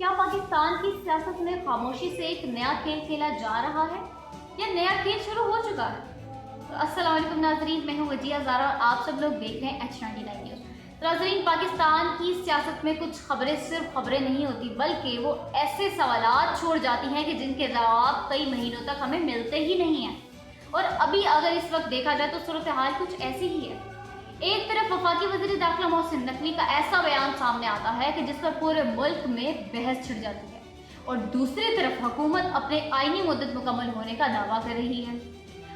क्या पाकिस्तान की सियासत में खामोशी से एक नया खेल खेला जा रहा है या नया खेल शुरू हो चुका है? तो अस्सलाम वालेकुम नाजरीन, मैं हूँ वजिया ज़ारा और आप सब लोग देख रहे हैं H99 न्यूज़। तो नाजरीन, पाकिस्तान की सियासत में कुछ खबरें सिर्फ खबरें नहीं होती, बल्कि वो ऐसे सवालात छोड़ जाती हैं कि जिनके जवाब कई महीनों तक हमें मिलते ही नहीं हैं। और अभी अगर इस वक्त देखा जाए तो सूरत हाल कुछ ऐसी ही है। एक तरफ वफाकी वज़ीर दाखिला मोहसिन नकवी का ऐसा बयान सामने आता है कि जिस पर पूरे मुल्क में बहस छिड़ जाती है, और दूसरी तरफ हुकूमत अपने आईनी मुद्दत मुकम्मल होने का दावा कर रही है।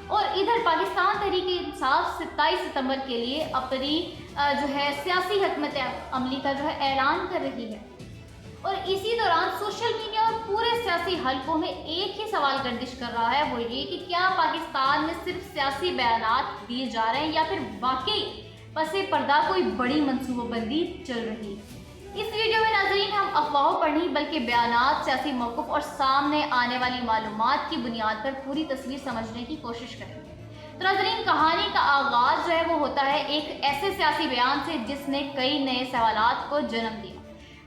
और इधर पाकिस्तान तहरीक-ए-इंसाफ 27 सितंबर के लिए अपनी सियासी हिकमत अमली का ऐलान कर रही है। और इसी दौरान सोशल मीडिया और पूरे सियासी हलकों में एक ही सवाल गर्दिश कर रहा है, वो ये कि क्या पाकिस्तान में सिर्फ सियासी बयानात दिए जा रहे हैं या फिर वाकई पसे पर्दा कोई बड़ी मनसूबाबंदी चल रही है। इस वीडियो में नाज़रीन हम अफवाहों पर नहीं बल्कि बयानात, सियासी मौक़िफ़ और सामने आने वाली मालूमात की बुनियाद पर पूरी तस्वीर समझने की कोशिश करेंगे। तो नाज़रीन, कहानी का आगाज़ वो होता है एक ऐसे सियासी बयान से जिसने कई नए सवालात को जन्म दिया।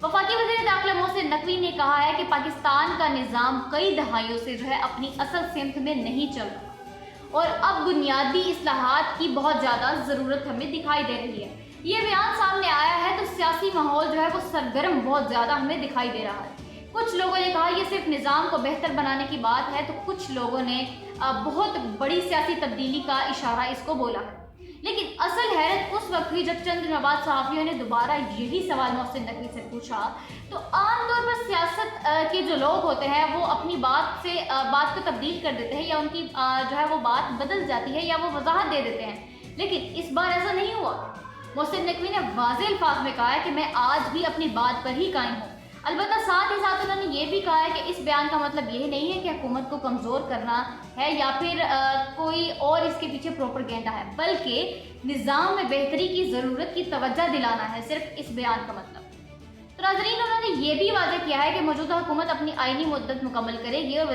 वफाकी वज़ीर दाखिला मोहसिन नकवी ने कहा है कि पाकिस्तान का निज़ाम कई दहाइयों से अपनी असल सिमत में नहीं चल रहा और अब बुनियादी इस्लाहात की बहुत ज़्यादा ज़रूरत हमें दिखाई दे रही है। ये बयान सामने आया है तो सियासी माहौल वो सरगर्म बहुत ज़्यादा हमें दिखाई दे रहा है। कुछ लोगों ने कहा ये सिर्फ निज़ाम को बेहतर बनाने की बात है, तो कुछ लोगों ने बहुत बड़ी सियासी तब्दीली का इशारा इसको बोला है। लेकिन असल हैरत उस वक्त हुई जब चंद दिनों बाद सहाफ़ियों ने दोबारा यही सवाल मोहसिन नकवी से पूछा। तो आम तौर पर सियासत के जो लोग होते हैं वो अपनी बात को तब्दील कर देते हैं या उनकी वो बात बदल जाती है या वो वजाहत दे देते हैं, लेकिन इस बार ऐसा नहीं हुआ। मोहसिन नकवी ने वाज़ेह अल्फाज में कहा है कि मैं आज भी अपनी बात पर ही कायम हूँ। अलबत्ता साथ ही साथ उन्होंने ये भी कहा है कि इस बयान का मतलब ये नहीं है कि हुकूमत को कमज़ोर करना है या फिर कोई और इसके पीछे प्रोपेगेंडा है, बल्कि निज़ाम में बेहतरी की ज़रूरत की तवज्जो दिलाना है सिर्फ इस बयान का मतलब। तो नाज़रीन, उन्होंने ये भी वाज़ेह किया है कि मौजूदा हुकूमत अपनी आईनी मुद्दत मुकम्मल करेगी और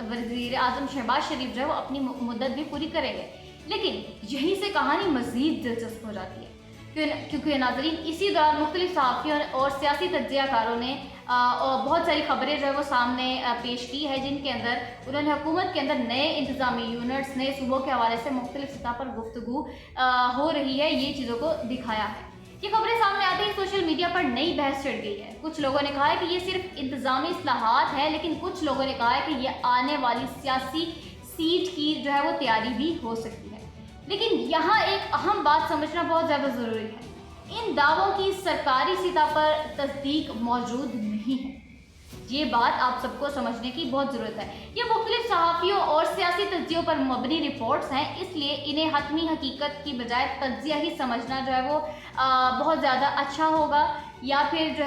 वज़ीर आज़म शहबाज शरीफ वो अपनी मुद्दत भी पूरी करेंगे। लेकिन यहीं से कहानी मज़ीद दिलचस्प हो जाती है क्योंकि नाज़रीन इसी दौरान मुख्तलिफ सहाफ़ियों और सियासी तज्ज़ियाकारों ने बहुत सारी खबरें वो सामने पेश की है, जिनके अंदर उन्होंने हुकूमत के अंदर नए इंतज़ामी यूनिट्स, नए सूबों के हवाले से मुख्तलिफ सतह पर गुफ्तगू हो रही है, ये चीज़ों को दिखाया है। ये खबरें सामने आती ही सोशल मीडिया पर नई बहस छिड़ गई है। कुछ लोगों ने कहा है कि ये सिर्फ इंतज़ामी इस्लाहात है, लेकिन कुछ लोगों ने कहा है कि ये आने वाली सियासी सीट की वो तैयारी भी हो सकती है। लेकिन यहाँ एक अहम बात समझना बहुत ज़्यादा ज़रूरी है, इन दावों की सरकारी सतह पर तस्दीक मौजूद नहीं है। ये बात आप सबको समझने की बहुत ज़रूरत है। ये मुख्तलिफ सहाफ़ियों और सियासी तज्ज़ियों पर मबनी रिपोर्ट्स हैं, इसलिए इन्हें हतमी हकीकत की बजाय तज्ज़िया ही समझना वो बहुत ज़्यादा अच्छा होगा, या फिर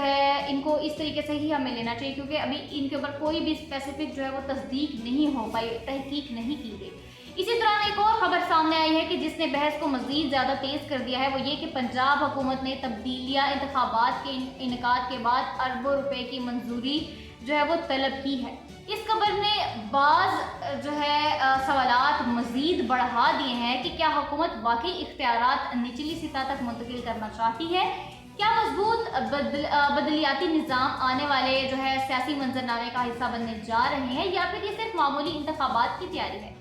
इनको इस तरीके से ही हमें लेना चाहिए, क्योंकि अभी इनके ऊपर कोई भी स्पेसिफिक वो तस्दीक नहीं हो पाई, तहकीक नहीं की गई। इसी दौरान एक और खबर सामने आई है कि जिसने बहस को मज़ीद ज़्यादा तेज़ कर दिया है, वो ये कि पंजाब हुकूमत ने तब्दीलियाँ इंतखाबात के इनेकाद के बाद अरबों रुपए की मंजूरी वो तलब की है। इस खबर ने बाज़ सवालात मज़ीद बढ़ा दिए हैं कि क्या हुकूमत वाकई इख्तियारात निचली सतह तक मुंतकिल करना चाहती है? क्या मजबूत बदलियाती निज़ाम आने वाले सियासी मंजरनामे का हिस्सा बनने जा रहे हैं, या फिर ये सिर्फ मामूली इंतखाबात की तैयारी है?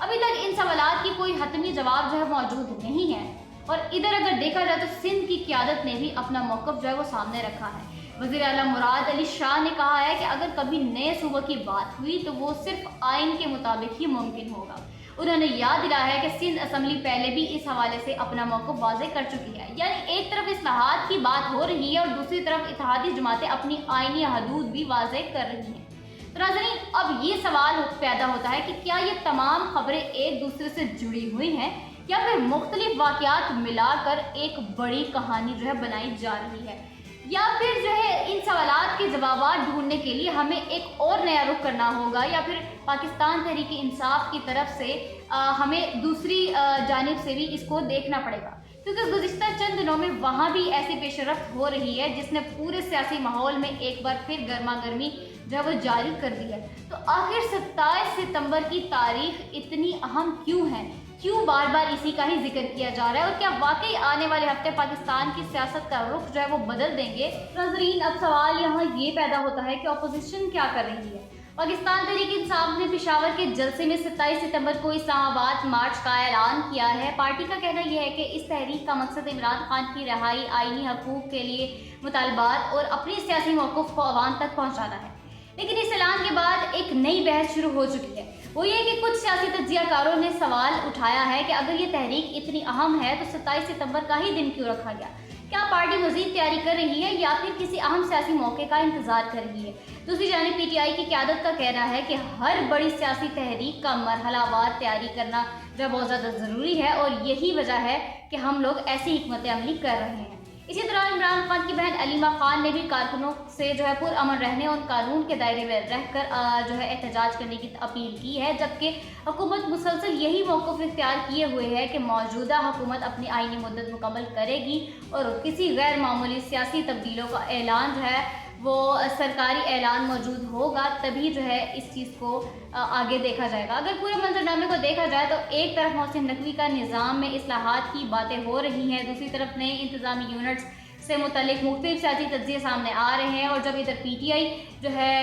अभी तक इन सवालात की कोई हतमी जवाब मौजूद नहीं है। और इधर अगर देखा जाए तो सिंध की क़यादत ने भी अपना मौक़िफ़ वो सामने रखा है। वज़ीर आला मुराद अली शाह ने कहा है कि अगर कभी नए सूबों की बात हुई तो वो सिर्फ आइन के मुताबिक ही मुमकिन होगा। उन्होंने याद दिलाया है कि सिंध असम्बली पहले भी इस हवाले से अपना मौक़िफ़ वाज़ेह कर चुकी है, यानी एक तरफ इस्लाहात की बात हो रही है और दूसरी तरफ इत्तेहादी जमातें अपनी आइनी हदूद भी वाज़ेह कर रही हैं। तो नाज़रीन, अब ये सवाल पैदा होता है कि क्या ये तमाम खबरें एक दूसरे से जुड़ी हुई हैं या फिर मुख्तलिफ वाक़यात मिलाकर एक बड़ी कहानी बनाई जा रही है, या फिर इन सवालात के जवाब ढूंढने के लिए हमें एक और नया रुख करना होगा, या फिर पाकिस्तान तहरीक-ए-इंसाफ की तरफ से हमें दूसरी जानिब से भी इसको देखना पड़ेगा, क्योंकि गुज़िश्ता चंद दिनों में वहाँ भी ऐसी पेशरफ्त हो रही है जिसने पूरे सियासी माहौल में एक बार फिर गर्मा गर्मी वो जारी कर दी है। तो आखिर 27 सितंबर की तारीख इतनी अहम क्यों है? क्यों बार बार इसी का ही जिक्र किया जा रहा है, और क्या वाकई आने वाले हफ्ते पाकिस्तान की सियासत का रुख जो है वो बदल देंगे? नाज़रीन, अब सवाल यहाँ ये पैदा होता है कि अपोजिशन क्या कर रही है। पाकिस्तान तहरीक इंसाफ ने पेशावर के जलसे में 27 सितंबर को इस्लामाबाद मार्च का ऐलान किया है। पार्टी का कहना यह है कि इस तहरीक का मकसद इमरान खान की रिहाई, आईनी हकूक के लिए मुतालबात और अपनी सियासी मौक़िफ़ को अवाम तक पहुँचाना है। लेकिन इस ऐलान के बाद एक नई बहस शुरू हो चुकी है। वो ये कि कुछ सियासी तज्ज़ियाकारों ने सवाल उठाया है कि अगर ये तहरीक इतनी अहम है तो 27 सितंबर का ही दिन क्यों रखा गया? क्या पार्टी मज़ीद तैयारी कर रही है या फिर किसी अहम सियासी मौके का इंतजार कर रही है? दूसरी जानिब पीटीआई की क़यादत का कहना है कि हर बड़ी सियासी तहरीक का मरहलावार तैयारी करना जो बहुत ज़्यादा ज़रूरी है, और यही वजह है कि हम लोग ऐसी हिकमत अमली कर रहे हैं। इसी तरह इमरान खान की बहन अलीमा खान ने भी कारकुनों से जो है पुरअमन रहने और कानून के दायरे में रहकर जो है एहतजाज करने की अपील की है, जबकि हुकूमत मुसलसल यही मौक़िफ़ इख्तियार किए हुए है कि मौजूदा हुकूमत अपनी आईनी मुद्दत मुकम्मल करेगी और किसी गैर मामूली सियासी तब्दीलों का ऐलान जो है वो सरकारी ऐलान मौजूद होगा, तभी जो है इस चीज़ को आगे देखा जाएगा। अगर पूरे मंजरनामे को देखा जाए तो एक तरफ मोहसिन नकवी का निज़ाम में इस्लाहात की बातें हो रही हैं, दूसरी तरफ नए इंतज़ामी यूनिट्स से मुतल्लिक मुख्तलिफ सियासी तज्ज़िये सामने आ रहे हैं, और जब इधर पीटीआई जो है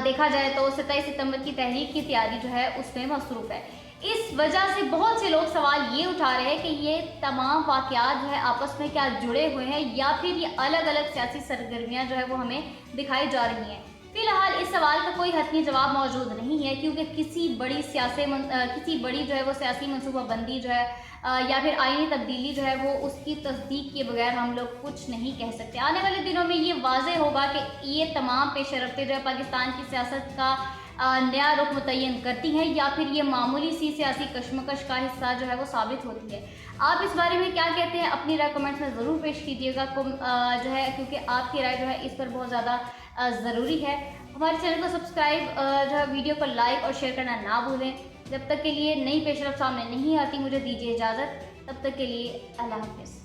देखा जाए तो 27 सितंबर की तहरीक की तैयारी जो है उसमें मसरूफ़ है। इस वजह से बहुत से लोग सवाल ये उठा रहे हैं कि ये तमाम वाक़यात जो है आपस में क्या जुड़े हुए हैं या फिर ये अलग अलग सियासी सरगर्मियाँ जो है वो हमें दिखाई जा रही हैं। फ़िलहाल इस सवाल का कोई हतमी जवाब मौजूद नहीं है, क्योंकि किसी बड़ी जो है वो सियासी मनसूबाबंदी जो है या फिर आईनी तब्दीली जो है वो उसकी तस्दीक किए बगैर हम लोग कुछ नहीं कह सकते। आने वाले दिनों में ये वाज़ेह होगा कि ये तमाम पेश रफ्तें जो है पाकिस्तान की सियासत का नया रुख मुतय्यन करती हैं या फिर ये मामूली सी सियासी कशमकश का हिस्सा जो है वो साबित होती है। आप इस बारे में क्या कहते हैं? अपनी राय कमेंट्स में ज़रूर पेश कीजिएगा जो है, क्योंकि आपकी राय जो है इस पर बहुत ज़्यादा ज़रूरी है। हमारे चैनल को सब्सक्राइब जो है, वीडियो को लाइक और शेयर करना ना भूलें। जब तक के लिए नई पेशरफ्त सामने नहीं आती, मुझे दीजिए इजाज़त। तब तक के लिए अल्लाह हाफ़िज़।